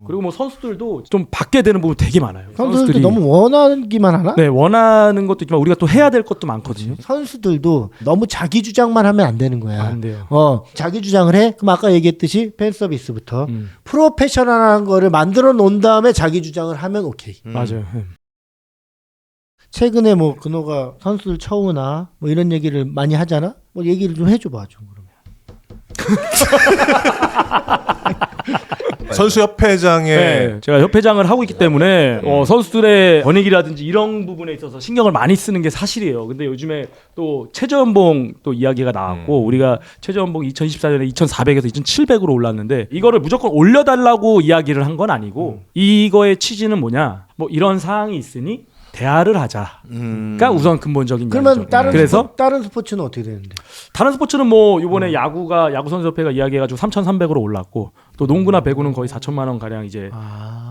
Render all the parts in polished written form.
그리고 뭐 선수들도 좀 받게 되는 부분 되게 많아요. 선수들도 너무 원하기만 하나? 네, 원하는 것도 있지만 우리가 또 해야 될 것도 많거든요. 선수들도 너무 자기 주장만 하면 안 되는 거야. 안 돼요. 자기 주장을 해? 그럼 아까 얘기했듯이 팬 서비스부터 프로페셔널한 거를 만들어 놓은 다음에 자기 주장을 하면 오케이. 맞아요. 최근에 뭐 근호가 선수들 처우나 뭐 이런 얘기를 많이 하잖아. 뭐 얘기를 좀 해줘봐 좀 그러면. 선수협회장의 네, 제가 협회장을 하고 있기 때문에 선수들의 권익이라든지 이런 부분에 있어서 신경을 많이 쓰는 게 사실이에요. 근데 요즘에 또 최저연봉 또 이야기가 나왔고 우리가 최저연봉 2024년에 2,400에서 2,700으로 올랐는데 이거를 무조건 올려달라고 이야기를 한 건 아니고 이거의 취지는 뭐냐? 뭐 이런 사항이 있으니 대화를 하자가 우선 근본적인 그러면 이야기죠. 다른 스포츠는 어떻게 되는데? 다른 스포츠는 뭐 이번에 야구 선수협회가 이야기해가지고 3,300으로 올랐고 또 농구나 배구는 거의 4천만 원 가량 이제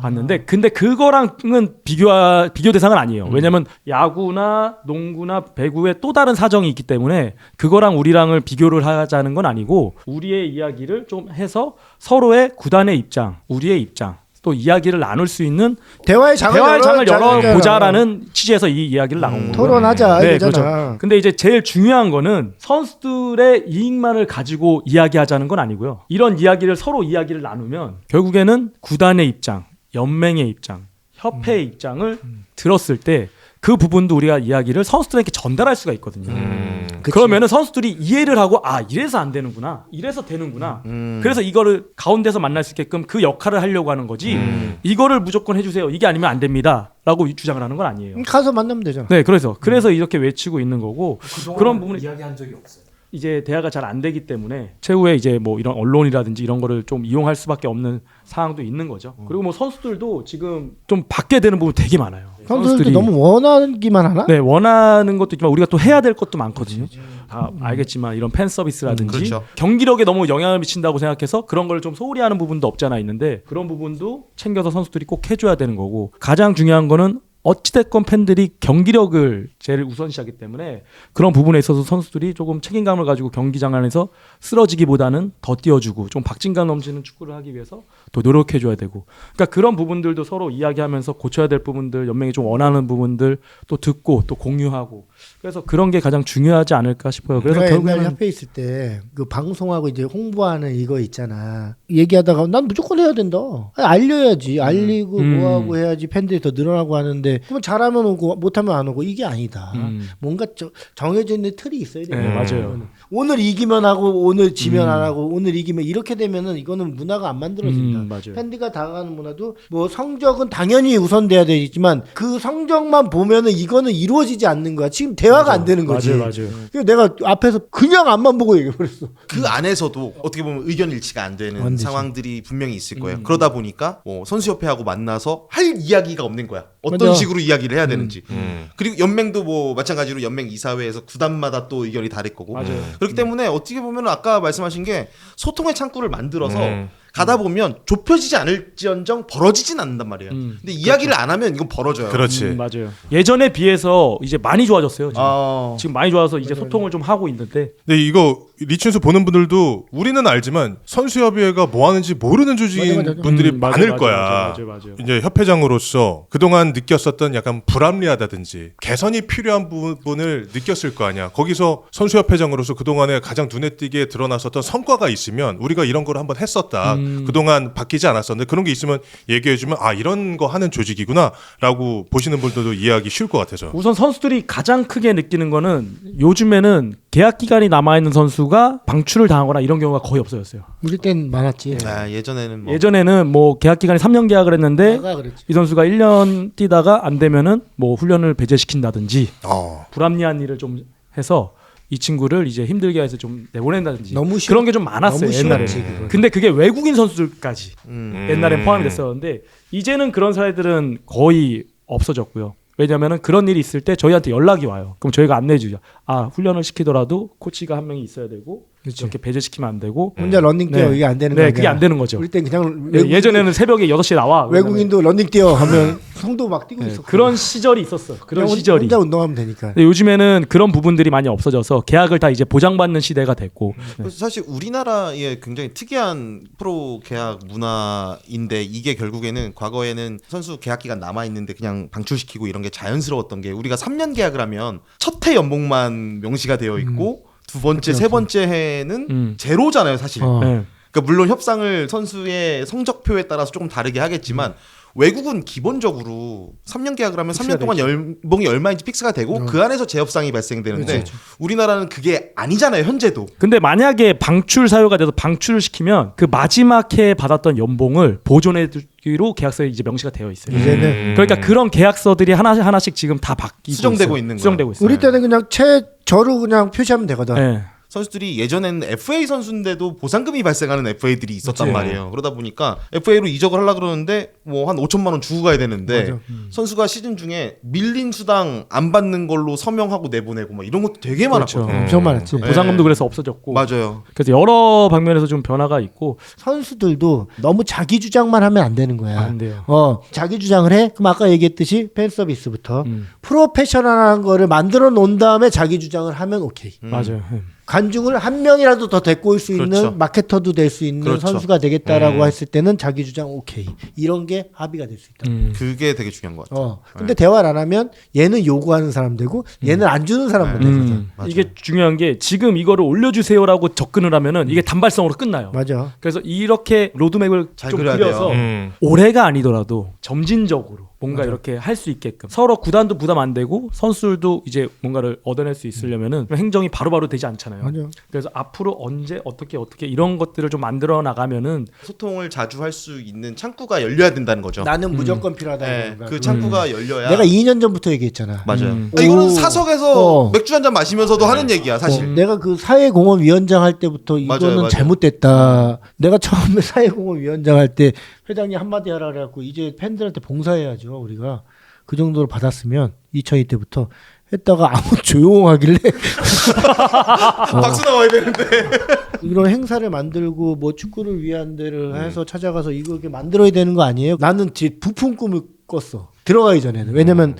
받는데 근데 그거랑은 비교 대상은 아니에요. 왜냐면 야구나 농구나 배구에 또 다른 사정이 있기 때문에 그거랑 우리랑을 비교를 하자는 건 아니고 우리의 이야기를 좀 해서 서로의 구단의 입장, 우리의 입장 또 이야기를 나눌 수 있는 대화의 장을 열어보자라는 취지에서 이 이야기를 나온 거예요. 토론하자 네, 이거잖아. 그렇죠. 근데 이제 제일 중요한 거는 선수들의 이익만을 가지고 이야기하자는 건 아니고요. 이런 이야기를 서로 이야기를 나누면 결국에는 구단의 입장, 연맹의 입장, 협회의 입장을 들었을 때 그 부분도 우리가 이야기를 선수들에게 전달할 수가 있거든요. 그러면은 선수들이 이해를 하고 이래서 안 되는구나, 이래서 되는구나. 그래서 이거를 가운데서 만날 수 있게끔 그 역할을 하려고 하는 거지. 이거를 무조건 해주세요. 이게 아니면 안 됩니다.라고 주장을 하는 건 아니에요. 가서 만나면 되잖아. 네, 그래서 이렇게 외치고 있는 거고 그런 부분을 이야기한 적이 없어요. 이제 대화가 잘 안 되기 때문에 최후에 이제 뭐 이런 언론이라든지 이런 거를 좀 이용할 수밖에 없는 상황도 있는 거죠. 그리고 뭐 선수들도 지금 좀 받게 되는 부분 되게 많아요. 선수들도 너무 원하기만 하나? 네, 원하는 것도 있지만 우리가 또 해야 될 것도 많거든요. 다 알겠지만 이런 팬 서비스라든지 그렇죠. 경기력에 너무 영향을 미친다고 생각해서 그런 걸 좀 소홀히 하는 부분도 없지 않아 있는데 그런 부분도 챙겨서 선수들이 꼭 해줘야 되는 거고 가장 중요한 거는 어찌됐건 팬들이 경기력을 제일 우선시하기 때문에 그런 부분에 있어서 선수들이 조금 책임감을 가지고 경기장 안에서 쓰러지기보다는 더 뛰어주고 좀 박진감 넘치는 축구를 하기 위해서 더 노력해줘야 되고 그러니까 그런 부분들도 서로 이야기하면서 고쳐야 될 부분들 연맹이 좀 원하는 부분들 또 듣고 또 공유하고 그래서 그런 게 가장 중요하지 않을까 싶어요. 그래서 옛날에 협회 있을 때 그 방송하고 이제 홍보하는 이거 있잖아. 얘기하다가 난 무조건 해야 된다. 알려야지. 알리고 뭐하고 해야지 팬들이 더 늘어나고 하는데 그럼 잘하면 오고 못하면 안 오고 이게 아니다. 뭔가 정해져 있는 틀이 있어야 돼. 네, 맞아요. 오늘 이기면 하고 오늘 지면 안 하고 오늘 이기면 이렇게 되면은 이거는 문화가 안 만들어진다. 맞아요. 팬들과 다가가는 문화도 뭐 성적은 당연히 우선돼야 되지만 그 성적만 보면은 이거는 이루어지지 않는 거야. 지금 대화가 안 되는 거지. 맞아요. 그래서 내가 앞에서 그냥 앞만 보고 얘기해버렸어. 그 안에서도 어떻게 보면 의견 일치가 안 되는 안 되지. 상황들이 분명히 있을 거예요. 그러다 보니까 뭐 선수협회하고 만나서 할 이야기가 없는 거야. 어떤 맞아. 식으로 이야기를 해야 되는지. 그리고 연맹도 뭐 마찬가지로 연맹 이사회에서 구단마다 또 의견이 다를 거고. 맞아요. 그렇기 때문에 어떻게 보면 아까 말씀하신 게 소통의 창구를 만들어서 가다 보면 좁혀지지 않을지언정 벌어지진 않는단 말이에요. 근데 이야기를 안 하면 이건 벌어져요. 그렇지. 맞아요. 예전에 비해서 이제 많이 좋아졌어요. 지금, 아. 지금 많이 좋아서 이제 소통을 좀 하고 있는데 근데 이거 리춘수 보는 분들도 우리는 알지만 선수협의회가 뭐 하는지 모르는 조직인 맞아. 분들이 맞아요, 많을 맞아요, 거야. 맞아요. 이제 협회장으로서 그동안 느꼈었던 약간 불합리하다든지 개선이 필요한 부분을 느꼈을 거 아니야. 거기서 선수협회장으로서 그동안에 가장 눈에 띄게 드러났었던 성과가 있으면 우리가 이런 걸 한번 했었다. 그동안 바뀌지 않았었는데 그런 게 있으면 얘기해주면 이런 거 하는 조직이구나 라고 보시는 분들도 이해하기 쉬울 것 같아서. 우선 선수들이 가장 크게 느끼는 거는 요즘에는 계약 기간이 남아있는 선수가 방출을 당하거나 이런 경우가 거의 없어졌어요. 우리 땐 많았지. 예전에는 뭐 예전에는 뭐 계약 기간이 3년 계약을 했는데 내가 그랬지. 이 선수가 1년 뛰다가 안 되면은 뭐 훈련을 배제시킨다든지 불합리한 일을 좀 해서 이 친구를 이제 힘들게 해서 좀 내보낸다든지 너무 그런 게 좀 많았어요. 너무 옛날에. 심했지, 그건. 근데 그게 외국인 선수들까지 옛날엔 포함이 됐었는데 이제는 그런 사례들은 거의 없어졌고요. 왜냐면은 그런 일이 있을 때 저희한테 연락이 와요. 그럼 저희가 안내해주죠. 훈련을 시키더라도 코치가 한 명이 있어야 되고 그렇지. 이렇게 배제시키면 안 되고 혼자 런닝 뛰어 네. 이게 안 되는 거 네, 아니야. 그게 안 되는 거죠. 우리 땐 그냥 예전에는 새벽에 8시에 나와. 외국인도 런닝 뛰어 하면 성도 막 뛰고 있어. 그런 시절이 있었어. 그런 그냥 시절이. 혼자 운동하면 되니까. 근데 요즘에는 그런 부분들이 많이 없어져서 계약을 다 이제 보장받는 시대가 됐고. 그래서 사실 우리나라의 굉장히 특이한 프로 계약 문화인데 이게 결국에는 과거에는 선수 계약 기간 남아 있는데 그냥 방출시키고 이런 게 자연스러웠던 게 우리가 3년 계약을 하면 첫 해 연봉만 명시가 되어 있고 두 번째, 세 번째 해는 제로잖아요, 사실. 네. 그러니까 물론 협상을 선수의 성적표에 따라서 조금 다르게 하겠지만 외국은 기본적으로 3년 계약을 하면 3년 동안 연봉이 얼마인지 픽스가 되고 그 안에서 재협상이 발생되는데 우리나라는 그게 아니잖아요, 현재도. 근데 만약에 방출 사유가 돼서 방출을 시키면 그 마지막 해에 받았던 연봉을 보존해두기로 계약서에 이제 명시가 되어 있어요. 이제는 그러니까 그런 계약서들이 하나씩 지금 다 바뀌고 수정되고 있어요. 있는 거야. 수정되고 있어요. 우리 때는 그냥 최저로 그냥 표시하면 되거든. 네. 선수들이 예전에는 FA 선수인데도 보상금이 발생하는 FA들이 있었단 그치. 말이에요. 그러다 보니까 FA로 이적을 하려고 그러는데 뭐 한 5천만 원 주고 가야 되는데 맞아. 선수가 시즌 중에 밀린 수당 안 받는 걸로 서명하고 내보내고 막 이런 것도 되게 그렇죠. 많았거든요. 엄청 많았지. 네. 보상금도 그래서 없어졌고. 맞아요. 그래서 여러 방면에서 좀 변화가 있고 선수들도 너무 자기 주장만 하면 안 되는 거야. 안 돼요. 자기 주장을 해? 그럼 아까 얘기했듯이 팬 서비스부터 음. 프로페셔널한 거를 만들어 놓은 다음에 자기 주장을 하면 오케이. 맞아요. 관중을 한 명이라도 더 데리고 올 수 그렇죠. 있는 마케터도 될 수 있는 그렇죠. 선수가 되겠다라고 했을 때는 자기 주장 오케이. 이런 게 합의가 될 수 있다. 그게 되게 중요한 것 같아요. 근데 대화를 안 하면 얘는 요구하는 사람 되고 얘는 안 주는 사람만 되거든. 맞아요. 이게 중요한 게 지금 이거를 올려주세요라고 접근을 하면은 이게 단발성으로 끝나요. 맞아. 그래서 이렇게 로드맵을 잘 좀 그려야 그려서 돼요. 올해가 아니더라도 점진적으로 뭔가 이렇게 할 수 있게끔 서로 구단도 부담 안 되고 선수들도 이제 뭔가를 얻어낼 수 있으려면은 행정이 바로바로 되지 않잖아요. 맞아. 그래서 앞으로 언제 어떻게 이런 것들을 좀 만들어 나가면은 소통을 자주 할 수 있는 창구가 열려야 된다는 거죠. 나는 무조건 필요하다. 네, 이런 거야. 그 창구가 열려야. 내가 2년 전부터 얘기했잖아. 맞아요. 오. 이거는 사석에서 어. 맥주 한 잔 마시면서도 하는 얘기야, 사실. 내가 그 사회공헌 위원장 할 때부터 이거는 맞아요. 잘못됐다. 내가 처음에 사회공헌 위원장 할 때 회장님 한마디 하라 그래갖고 이제 팬들한테 봉사해야죠. 우리가 그 정도로 받았으면 2002 때부터 했다가 아무 조용하길래 박수 나와야 되는데. 이런 행사를 만들고 뭐 축구를 위한 데를 해서 찾아가서 이거 이렇게 만들어야 되는 거 아니에요? 나는 부푼 꿈을 꿨어. 들어가기 전에는. 왜냐면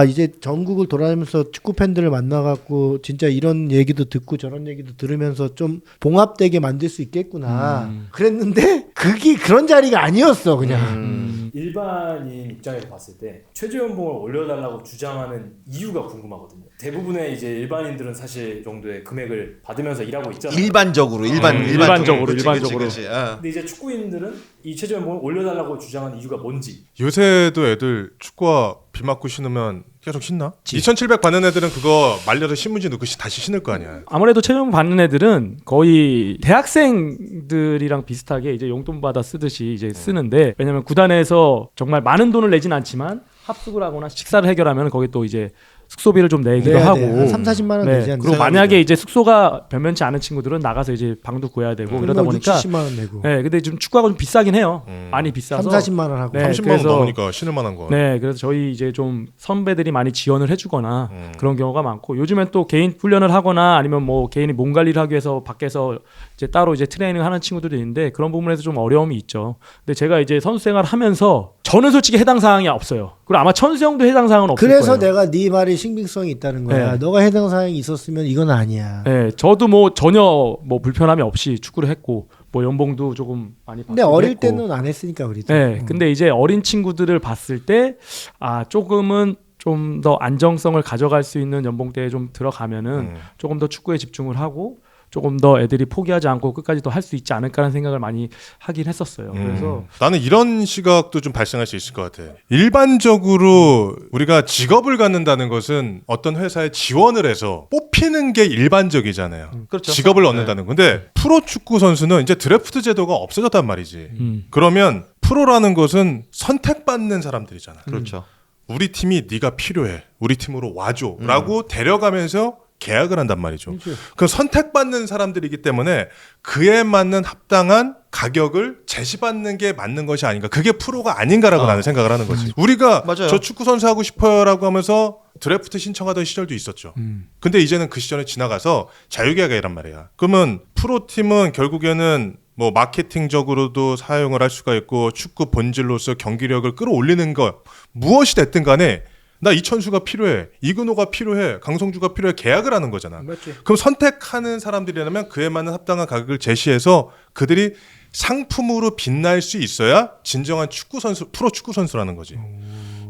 이제 전국을 돌아다니면서 축구 팬들을 만나갖고 진짜 이런 얘기도 듣고 저런 얘기도 들으면서 좀 봉합되게 만들 수 있겠구나. 그랬는데 그게 그런 자리가 아니었어 그냥. 일반인 입장에서 봤을 때 최저연봉을 올려달라고 주장하는 이유가 궁금하거든요. 대부분의 이제 일반인들은 사실 이 정도의 금액을 받으면서 일하고 있잖아요. 일반적으로. 일반적으로. 그치. 근데 이제 축구인들은 이 최저연봉을 올려달라고 주장하는 이유가 뭔지. 요새도 애들 축구화 비 맞고 신으면 계속 신나? 2,700 받는 애들은 그거 말려서 신문지 넣고 다시 신을 거 아니야. 아무래도 최종 받는 애들은 거의 대학생들이랑 비슷하게 이제 용돈 받아 쓰듯이 이제 쓰는데, 왜냐면 구단에서 정말 많은 돈을 내진 않지만 합숙을 하거나 식사를 해결하면 거기 또 이제 숙소비를 좀 내기도 내야 하고 돼. 한 3, 40만 원 내지 않나? 그리고 만약에 이제 숙소가 변변치 않은 친구들은 나가서 이제 방도 구해야 되고 이러다 보니까 60만 원 내고. 네, 근데 좀 축구가 좀 비싸긴 해요. 많이 비싸서 3, 40만 원 하고. 네, 30만 원 그래서- 넘으니까 신을 만한 거. 네, 그래서 저희 이제 좀 선배들이 많이 지원을 해주거나 그런 경우가 많고, 요즘엔 또 개인 훈련을 하거나 아니면 뭐 개인이 몸 관리를 하기 위해서 밖에서 이제 따로 이제 트레이닝 하는 친구들이 있는데 그런 부분에서 좀 어려움이 있죠. 근데 제가 이제 선수 생활을 하면서 저는 솔직히 해당 사항이 없어요. 그리고 아마 천수 형도 해당 사항은 없을 그래서 거예요. 내가 네 말이 신빙성이 있다는 거야. 네. 너가 해당 사항이 있었으면 이건 아니야. 네, 저도 뭐 전혀 뭐 불편함이 없이 축구를 했고 뭐 연봉도 조금 많이 받고. 근데 어릴 때는 안 했으니까 그래도. 네, 근데 이제 어린 친구들을 봤을 때 조금은 좀 더 안정성을 가져갈 수 있는 연봉대에 좀 들어가면은 조금 더 축구에 집중을 하고 조금 더 애들이 포기하지 않고 끝까지 또 할 수 있지 않을까라는 생각을 많이 하긴 했었어요. 그래서 나는 이런 시각도 좀 발생할 수 있을 것 같아. 일반적으로 우리가 직업을 갖는다는 것은 어떤 회사에 지원을 해서 뽑히는 게 일반적이잖아요. 그렇죠. 직업을 얻는다는 건데 프로축구 선수는 이제 드래프트 제도가 없어졌단 말이지. 그러면 프로라는 것은 선택받는 사람들이잖아. 그렇죠. 우리 팀이 네가 필요해. 우리 팀으로 와줘라고 데려가면서 계약을 한단 말이죠. 그 선택받는 사람들이기 때문에 그에 맞는 합당한 가격을 제시받는 게 맞는 것이 아닌가. 그게 프로가 아닌가라고 나는 생각을 하는 거지. 우리가 맞아요. 저 축구 선수 하고 싶어요라고 하면서 드래프트 신청하던 시절도 있었죠. 근데 이제는 그 시절은 지나가서 자유계약이란 말이야. 그러면 프로팀은 결국에는 뭐 마케팅적으로도 사용을 할 수가 있고 축구 본질로서 경기력을 끌어올리는 것 무엇이 됐든 간에 나 이천수가 필요해, 이근호가 필요해, 강성주가 필요해 계약을 하는 거잖아. 맞지. 그럼 선택하는 사람들이라면 그에 맞는 합당한 가격을 제시해서 그들이 상품으로 빛날 수 있어야 진정한 축구 선수, 프로 축구 선수라는 거지.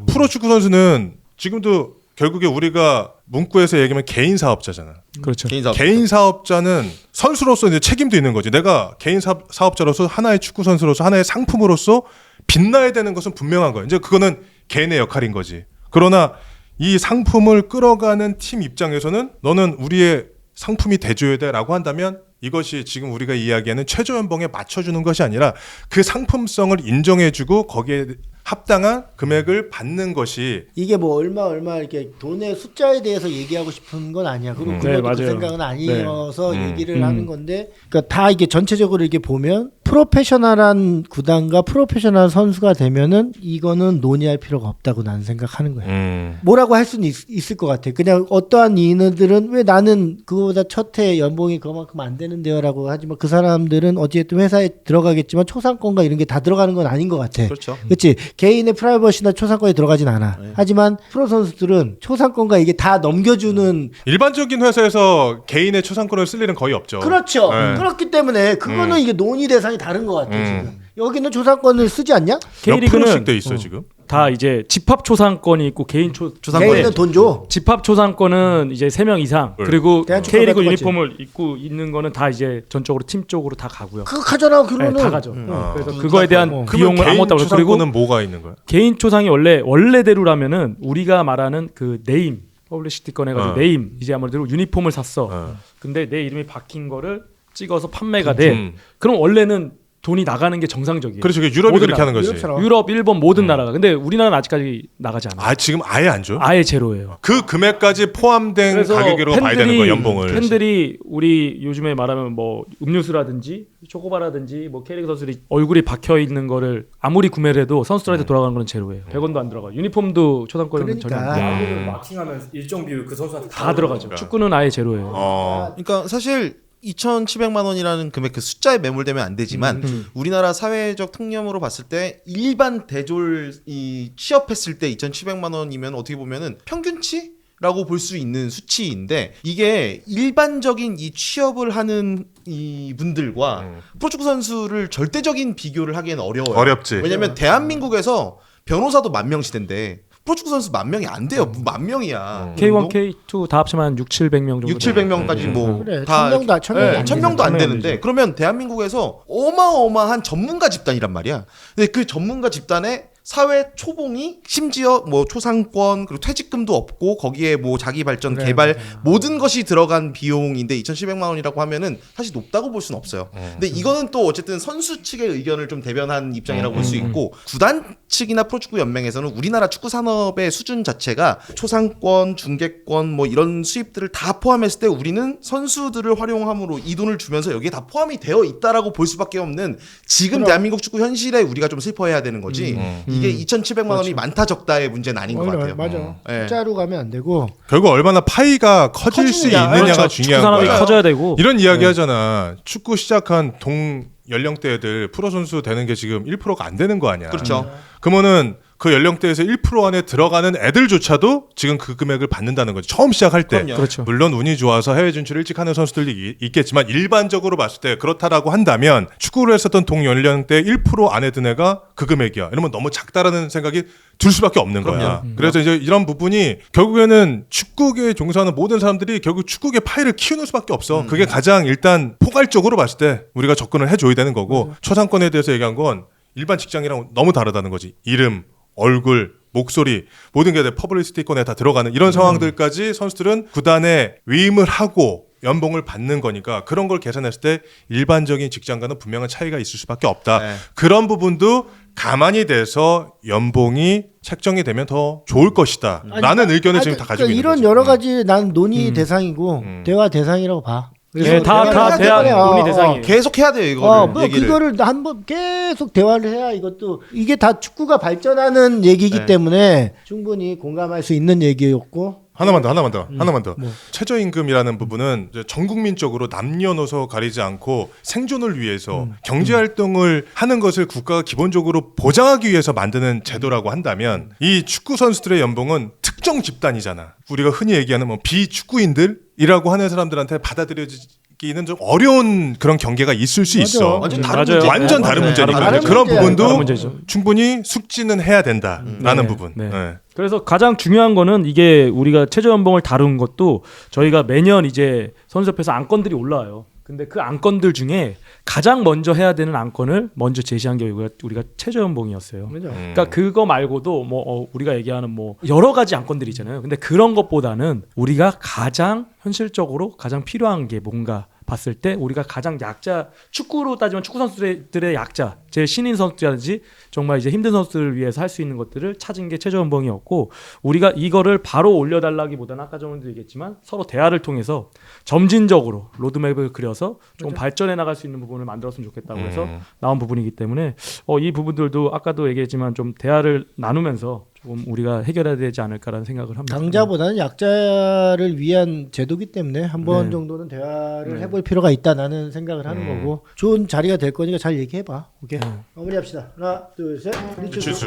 프로 축구 선수는 지금도 결국에 우리가 문구에서 얘기하면 개인 사업자잖아. 그렇죠. 개인 사업자는 선수로서 이제 책임도 있는 거지. 내가 개인 사업자로서 하나의 축구 선수로서 하나의 상품으로서 빛나야 되는 것은 분명한 거야. 이제 그거는 개인의 역할인 거지. 그러나 이 상품을 끌어가는 팀 입장에서는 너는 우리의 상품이 돼줘야 돼라고 한다면 이것이 지금 우리가 이야기하는 최저연봉에 맞춰주는 것이 아니라 그 상품성을 인정해주고 거기에 합당한 금액을 받는 것이 이게 뭐 얼마 이렇게 돈의 숫자에 대해서 얘기하고 싶은 건 아니야. 그리고 네, 그래도 그 맞아요. 생각은 아니어서 네. 얘기를 하는 건데, 그러니까 다 이게 전체적으로 이렇게 보면 프로페셔널한 구단과 프로페셔널 선수가 되면은 이거는 논의할 필요가 없다고 나는 생각하는 거예요. 뭐라고 할 수는 있을 것 같아. 그냥 어떠한 이인들은 왜 나는 그거보다 첫해 연봉이 그만큼 안 되는데요라고 하지만 그 사람들은 어쨌든 회사에 들어가겠지만 초상권과 이런 게 다 들어가는 건 아닌 것 같아. 그렇죠. 그렇지. 개인의 프라이버시나 초상권이 들어가진 않아. 네. 하지만 프로 선수들은 초상권과 이게 다 넘겨주는. 일반적인 회사에서 개인의 초상권을 쓸 일은 거의 없죠. 그렇죠. 네. 그렇기 때문에 그거는 이게 논의 대상이 다른 것 같아. 지금 여기는 초상권을 쓰지 않냐? 몇 프로씩 K리그는 돼 있어 지금? 다 이제 집합 초상권이 있고 개인 초상권이 개인은 돈 줘. 집합 초상권은 이제 3명 이상 그리고 대한축구 K리그 같은 거지. 유니폼을 입고 있는 거는 다 이제 전적으로 팀 쪽으로 다 가고요. 그거 가져라. 네, 그러면은 다 가죠. 아. 그래서 그거에 대한 그러면 비용을 개인 아무것도 없고 그리고 초상권은 뭐가 있는 거야? 개인 초상이 원래대로라면은 우리가 말하는 그 네임 퍼블리시티 꺼내가지고 네임 이제 아무래도 유니폼을 샀어. 근데 내 이름이 박힌 거를 찍어서 판매가 돼. 그럼 원래는 돈이 나가는 게 정상적이에요. 그렇죠. 유럽이 모든 그렇게 나라. 하는 거지. 유럽처럼. 유럽, 일본 모든 나라가. 근데 우리나라는 아직까지 나가지 않아요. 아 지금 아예 안 줘? 아예 제로예요. 그 금액까지 포함된 그래서 가격으로 봐야 되는 거야 연봉을. 팬들이 우리 요즘에 말하면 뭐 음료수라든지 초코바라든지 뭐 K리그 선수들이 얼굴이 박혀 있는 거를 아무리 구매를 해도 선수들한테 돌아가는 건 제로예요. 100원도 안 들어가. 유니폼도 초상권은 그러니까. 전혀 안 들어가요. 야구를 마킹하면 일정 비율 그 선수한테 다 들어가죠. 축구는 아예 제로예요. 그러니까 사실 2,700만 원이라는 금액 그 숫자에 매몰되면 안 되지만 우리나라 사회적 통념으로 봤을 때 일반 대졸이 취업했을 때 2,700만 원이면 어떻게 보면은 평균치? 라고 볼 수 있는 수치인데 이게 일반적인 이 취업을 하는 이 분들과 프로축구 선수를 절대적인 비교를 하기에는 어려워요. 어렵지. 왜냐면 대한민국에서 변호사도 10,000명 시대인데 프로축구 선수 10,000명이 안 돼요. 10,000명이야. K1, K2 다 합치면 한 6, 700명 정도. 6, 700명까지 뭐 그래. 다 1,000명도 1,000명도 안 안 되는데 되죠. 그러면 대한민국에서 어마어마한 전문가 집단이란 말이야. 근데 그 전문가 집단에 사회 초봉이 심지어 뭐 초상권 그리고 퇴직금도 없고 거기에 뭐 자기 발전 개발 모든 것이 들어간 비용인데 2,700만 원이라고 하면은 사실 높다고 볼 수는 없어요. 근데 이거는 또 어쨌든 선수 측의 의견을 좀 대변한 입장이라고 볼 수 있고 구단 측이나 프로축구 연맹에서는 우리나라 축구 산업의 수준 자체가 초상권, 중계권 뭐 이런 수입들을 다 포함했을 때 우리는 선수들을 활용함으로 이 돈을 주면서 여기에 다 포함이 되어 있다라고 볼 수밖에 없는 지금 대한민국 축구 현실에 우리가 좀 슬퍼해야 되는 거지. 이게 2,700만 원이 많다 적다의 문제는 아닌 것 같아요. 맞아. 네. 숫자로 가면 안 되고. 결국 얼마나 파이가 커질 수 커지느냐. 있느냐가 그렇죠. 중요한 축구 산업이 거야. 커져야 되고. 이런 이야기 하잖아. 축구 시작한 동 연령대 애들 프로 선수 되는 게 지금 1%가 안 되는 거 아니야. 그렇죠. 그러면은 그 연령대에서 1% 안에 들어가는 애들조차도 지금 그 금액을 받는다는 거죠. 처음 시작할 때. 그럼요. 그렇죠. 물론 운이 좋아서 해외 진출 일찍 하는 선수들이 있겠지만 일반적으로 봤을 때 그렇다라고 한다면 축구를 했었던 동연령대 1% 안에 든 애가 그 금액이야. 이러면 너무 작다라는 생각이 들 수밖에 없는 거야. 그래서 이제 이런 부분이 결국에는 축구계에 종사하는 모든 사람들이 결국 축구계 파이를 키우는 수밖에 없어. 그게 가장 일단 포괄적으로 봤을 때 우리가 접근을 해줘야 되는 거고 초상권에 대해서 얘기한 건 일반 직장이랑 너무 다르다는 거지. 이름, 얼굴, 목소리 모든 게 퍼블리시티권에 다 들어가는 이런 상황들까지 선수들은 구단에 위임을 하고 연봉을 받는 거니까 그런 걸 계산했을 때 일반적인 직장과는 분명한 차이가 있을 수밖에 없다. 네. 그런 부분도 가만히 돼서 연봉이 책정이 되면 더 좋을 것이다. 라는 의견을 지금 다 가지고 있는 이런 거죠. 여러 가지 난 논의 대상이고 대화 대상이라고 봐. 예, 다 대화 논의 대상이에요. 계속 해야 돼요, 이거를. 뭐 얘기를. 그거를 한번 계속 대화를 해야 이것도 이게 다 축구가 발전하는 얘기이기 네. 때문에 충분히 공감할 수 있는 얘기였고 하나만 더. 뭐. 최저임금이라는 부분은 이제 전 국민적으로 남녀노소 가리지 않고 생존을 위해서 경제 활동을 하는 것을 국가가 기본적으로 보장하기 위해서 만드는 제도라고 한다면 이 축구 선수들의 연봉은 특정 집단이잖아. 우리가 흔히 얘기하는 뭐 비축구인들이라고 하는 사람들한테 받아들여지기는 좀 어려운 그런 경계가 있을 수 맞아. 있어. 완전 맞아요. 다른 문제. 완전 다른 네. 문제니까 다른 그런 문제야. 부분도 다른 문제죠. 충분히 숙지는 해야 된다라는 네. 부분. 네. 네. 그래서 가장 중요한 거는 이게 우리가 최저연봉을 다룬 것도 저희가 매년 이제 선수협회에서 안건들이 올라와요. 근데 그 안건들 중에 가장 먼저 해야 되는 안건을 먼저 제시한 게 우리가 최저연봉이었어요. 그죠? 그러니까 그거 말고도 뭐 우리가 얘기하는 뭐 여러 가지 안건들이 있잖아요. 근데 그런 것보다는 우리가 가장 현실적으로 가장 필요한 게 뭔가 봤을 때 우리가 가장 약자, 축구로 따지면 축구 선수들의 약자, 제 신인 선수들이라든지 정말 이제 힘든 선수들을 위해서 할 수 있는 것들을 찾은 게 최저연봉이었고, 우리가 이거를 바로 올려달라기보다는 아까 전에도 얘기했지만 서로 대화를 통해서 점진적으로 로드맵을 그려서 좀 발전해 나갈 수 있는 부분을 만들었으면 좋겠다고 해서 나온 부분이기 때문에 이 부분들도 아까도 얘기했지만 좀 대화를 나누면서 조금 우리가 해결해야 되지 않을까라는 생각을 합니다. 강자보다는 약자를 위한 제도기 때문에 한 번 네. 정도는 대화를 네. 해볼 필요가 있다 나는 생각을 하는 거고 좋은 자리가 될 거니까 잘 얘기해봐. 오케이. 네. 마무리합시다. 하나 둘 셋. 리추수. 주수.